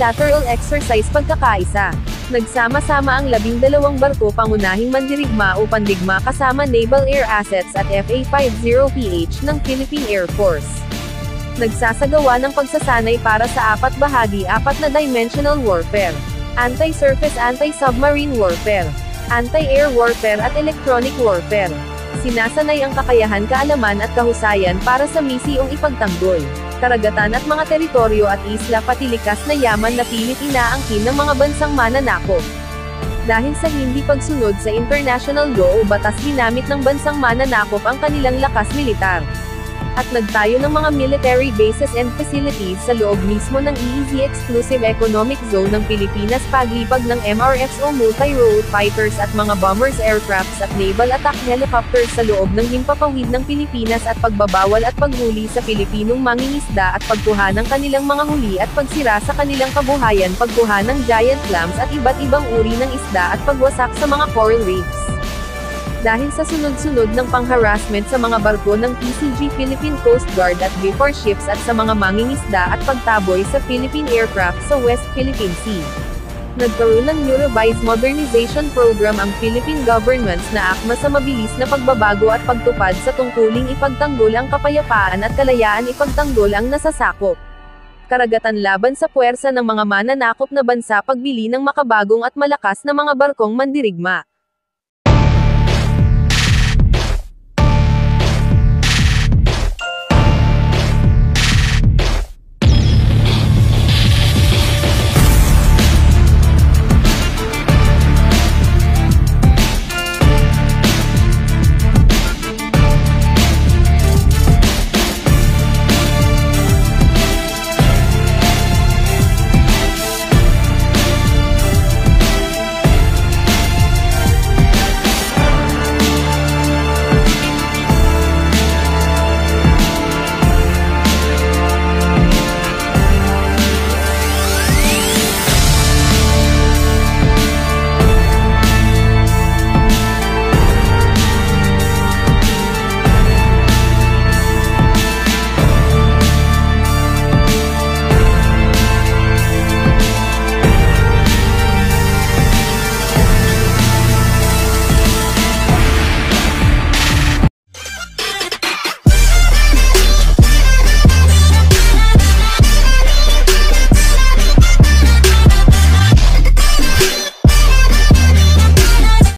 multilateral exercise pagkakaisa. Nagsama-sama ang 12 barko pangunahing mandirigma o pandigma kasama Naval Air Assets at FA-50PH ng Philippine Air Force. Nagsasagawa ng pagsasanay para sa 4 bahagi 4 na dimensional warfare, anti-surface anti-submarine warfare, anti-air warfare at electronic warfare. Sinasanay ang kakayahan, kaalaman at kahusayan para sa misiyong ipagtanggol karagatan at mga teritoryo at isla pati likas na yaman na pilit inaangkin ng mga bansang mananakop. Dahil sa hindi pagsunod sa international law o batas, ginamit ng bansang mananakop ang kanilang lakas militar at nagtayo ng mga military bases and facilities sa loob mismo ng EEZ Exclusive Economic Zone ng Pilipinas, paglipag ng MRFs o multi-role fighters at mga bombers, aircrafts at naval attack helicopters sa loob ng himpapawid ng Pilipinas at pagbabawal at paghuli sa Pilipinong mangingisda at pagkuha ng kanilang mga huli at pagsira sa kanilang kabuhayan, pagkuha ng giant clams at iba't ibang uri ng isda at pagwasak sa mga coral reefs. Dahil sa sunod-sunod ng pang-harassment sa mga barko ng PCG Philippine Coast Guard at B4 ships at sa mga mangingisda at pagtaboy sa Philippine aircraft sa West Philippine Sea, nagkaroon ng new revised modernization program ang Philippine government na akma sa mabilis na pagbabago at pagtupad sa tungkuling ipagtanggol ang kapayapaan at kalayaan, ipagtanggol ang nasasakop karagatan laban sa puwersa ng mga mananakop na bansa, pagbili ng makabagong at malakas na mga barkong mandirigma.